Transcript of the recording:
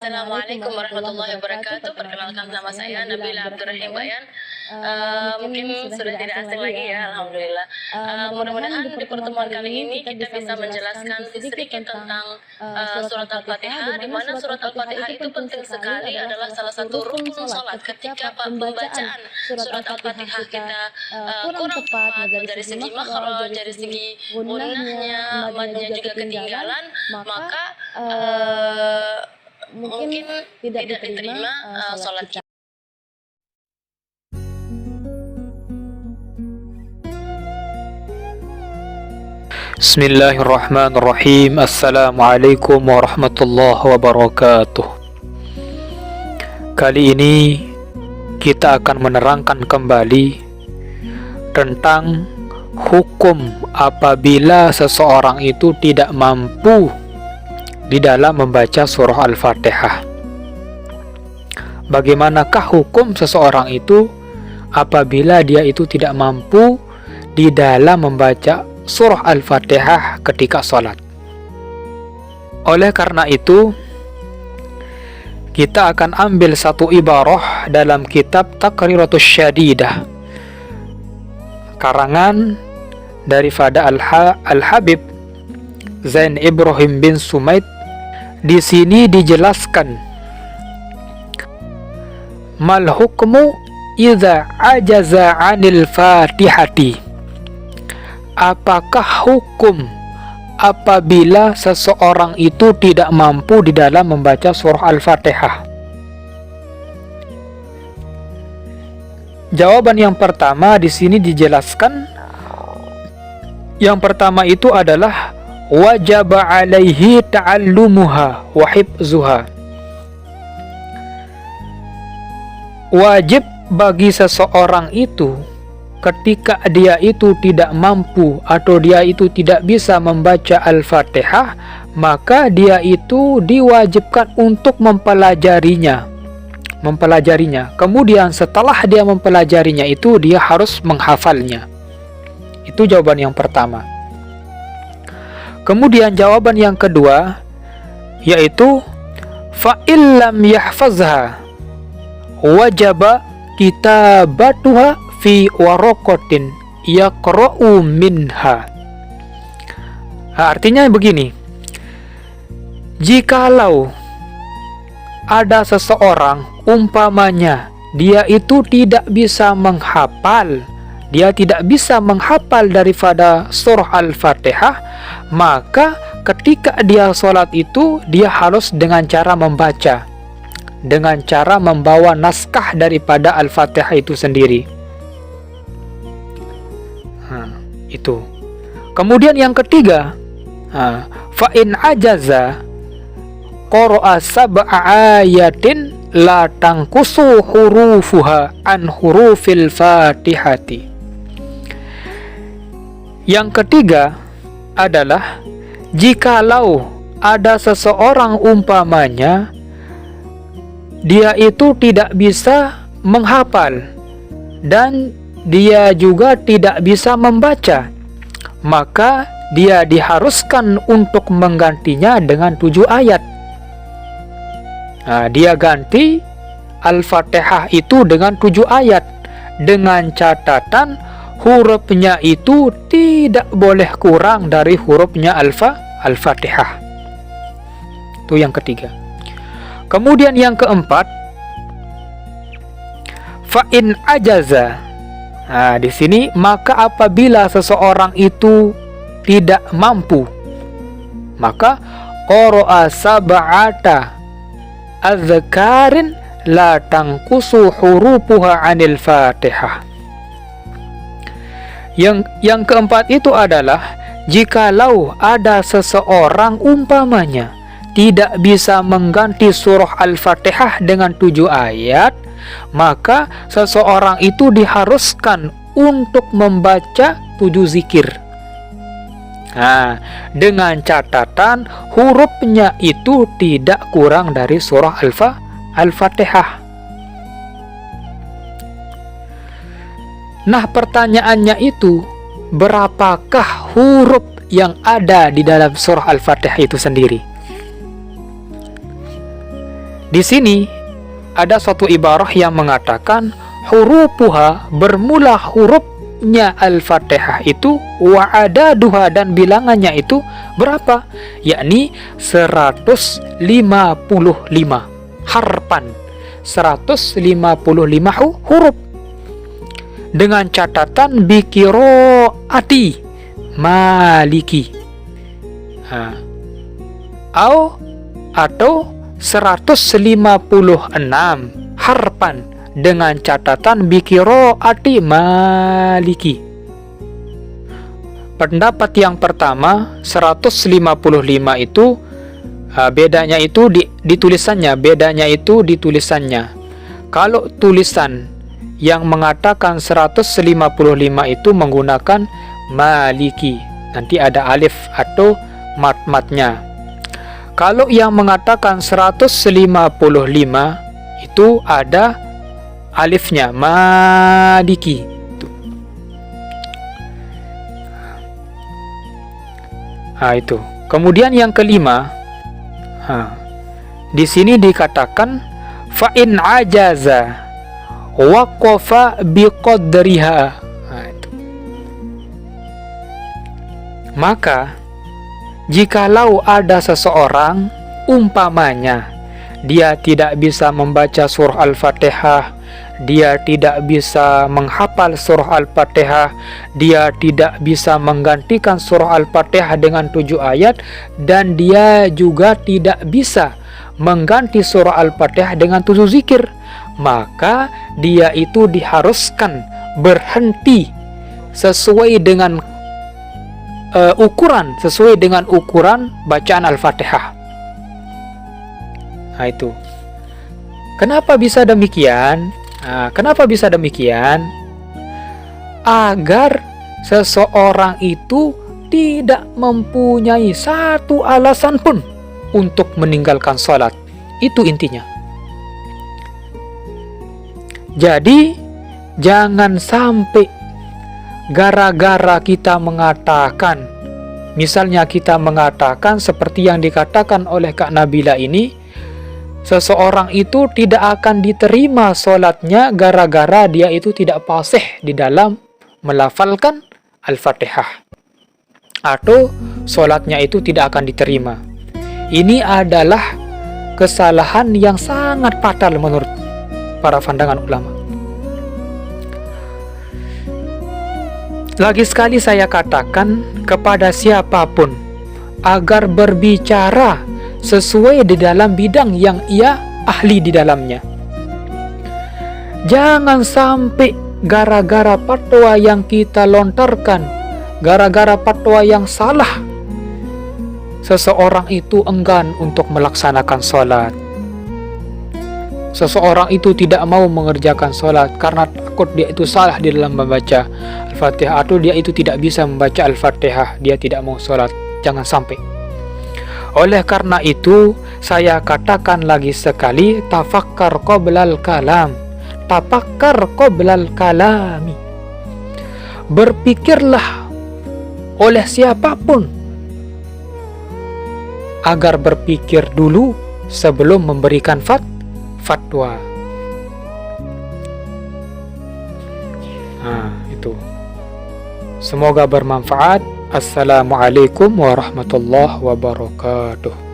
Assalamualaikum warahmatullahi wabarakatuh. Perkenalkan nama saya Nabila Abdurrahim Bayan. Mungkin sudah tidak asing lagi ya, alhamdulillah. Mudah-mudahan di pertemuan kali ini kita bisa menjelaskan sedikit tentang surat Al-Fatihah, di mana surat Al-Fatihah itu penting sekali, adalah salah satu rukun sholat. Ketika pembacaan surat Al-Fatihah kita kurang tepat dari segi makhraj, dari segi gunahnya, madnya juga ketinggalan, maka mungkin tidak diterima sholat kita. Bismillahirrahmanirrahim. Assalamualaikum warahmatullahi wabarakatuh. Kali ini kita akan menerangkan kembali tentang hukum apabila seseorang itu tidak mampu di dalam membaca surah Al-Fatihah. Bagaimanakah hukum seseorang itu apabila dia itu tidak mampu di dalam membaca surah Al-Fatihah ketika sholat? Oleh karena itu, kita akan ambil satu ibarah dalam kitab Taqriratus Syadidah karangan daripada Al-Habib Zain Ibrahim bin Sumaid. Di sini dijelaskan mal hukmu idza ajaza 'anil Fatihati. Apakah hukum apabila seseorang itu tidak mampu di dalam membaca surah Al-Fatihah? Jawaban yang pertama di sini dijelaskan, yang pertama itu adalah wajib alaihi ta'allumuha wa hifzuha. Wajib bagi seseorang itu ketika dia itu tidak mampu atau dia itu tidak bisa membaca Al-Fatihah, maka dia itu diwajibkan untuk mempelajarinya. Kemudian setelah dia mempelajarinya itu dia harus menghafalnya. Itu jawaban yang pertama. Kemudian jawaban yang kedua yaitu fa illam yahfazha wajaba kitabatuha fi waraqatin yaqra'u minha. Artinya begini, jikalau ada seseorang umpamanya dia itu tidak bisa menghafal, daripada surah Al-Fatihah, maka ketika dia sholat itu dia harus dengan cara membaca, dengan cara membawa naskah daripada Al-Fatihah itu sendiri. Itu. Kemudian yang ketiga, fa in ajaza qara'a sab'a ayatin la tanqusu hurufuha an hurufil Fatihati. Yang ketiga adalah jikalau ada seseorang umpamanya dia itu tidak bisa menghafal dan dia juga tidak bisa membaca, maka dia diharuskan untuk menggantinya dengan 7 ayat. Dia ganti Al-Fatihah itu dengan 7 ayat, dengan catatan hurufnya itu tidak boleh kurang dari hurufnya Al-Fatihah. Itu yang ketiga. Kemudian yang keempat, fa in ajaza. Di sini maka apabila seseorang itu tidak mampu, maka qara'a sab'ata azkarin la tanqusu hurufuha 'anil Fatihah. Yang keempat itu adalah jikalau ada seseorang umpamanya tidak bisa mengganti surah Al-Fatihah dengan 7 ayat, maka seseorang itu diharuskan untuk membaca 7 zikir. Dengan catatan hurufnya itu tidak kurang dari surah Al-Fatihah. Nah, pertanyaannya itu, berapakah huruf yang ada di dalam surah Al-Fatihah itu sendiri? Di sini ada suatu ibarah yang mengatakan hurufuha, bermula hurufnya Al-Fatihah itu, wa adaduha, dan bilangannya itu berapa? Yakni 155 harfan, 155 huruf, dengan catatan biqiraati maliki, atau 156 harfan dengan catatan biqiraati maliki. Pendapat yang pertama 155 itu bedanya itu di tulisannya, Kalau tulisan yang mengatakan 155 itu menggunakan maliki, nanti ada alif atau mat-matnya. Kalau yang mengatakan 155 itu ada alifnya, maliki. Itu. Kemudian yang kelima, di sini dikatakan fa in ajaza waqafa biqadriha. Itu. Maka jikalau ada seseorang, umpamanya dia tidak bisa membaca surah Al-Fatihah, dia tidak bisa menghafal surah Al-Fatihah, dia tidak bisa menggantikan surah Al-Fatihah dengan 7 ayat, dan dia juga tidak bisa mengganti surah Al-Fatihah dengan 7 zikir, maka dia itu diharuskan berhenti sesuai dengan ukuran bacaan Al-Fatihah. Itu. Kenapa bisa demikian? Agar seseorang itu tidak mempunyai satu alasan pun untuk meninggalkan sholat. Itu intinya. Jadi jangan sampai gara-gara kita mengatakan, misalnya kita mengatakan seperti yang dikatakan oleh Kak Nabila ini, seseorang itu tidak akan diterima sholatnya gara-gara dia itu tidak fasih di dalam melafalkan Al-Fatihah, atau sholatnya itu tidak akan diterima. Ini adalah kesalahan yang sangat fatal menurut para pandangan ulama. Lagi sekali saya katakan kepada siapapun agar berbicara sesuai di dalam bidang yang ia ahli di dalamnya. Jangan sampai gara-gara fatwa yang kita lontarkan, gara-gara fatwa yang salah, seseorang itu enggan untuk melaksanakan sholat. Seseorang itu tidak mau mengerjakan sholat karena takut dia itu salah di dalam membaca Al-Fatihah, atau dia itu tidak bisa membaca Al-Fatihah, dia tidak mau sholat. Jangan sampai. Oleh karena itu, saya katakan lagi sekali, tafakkar qoblal kalam. Tafakkar qoblal kalami. Berpikirlah oleh siapapun agar berpikir dulu sebelum memberikan fatwa. Itu. Semoga bermanfaat. Assalamualaikum warahmatullahi wabarakatuh.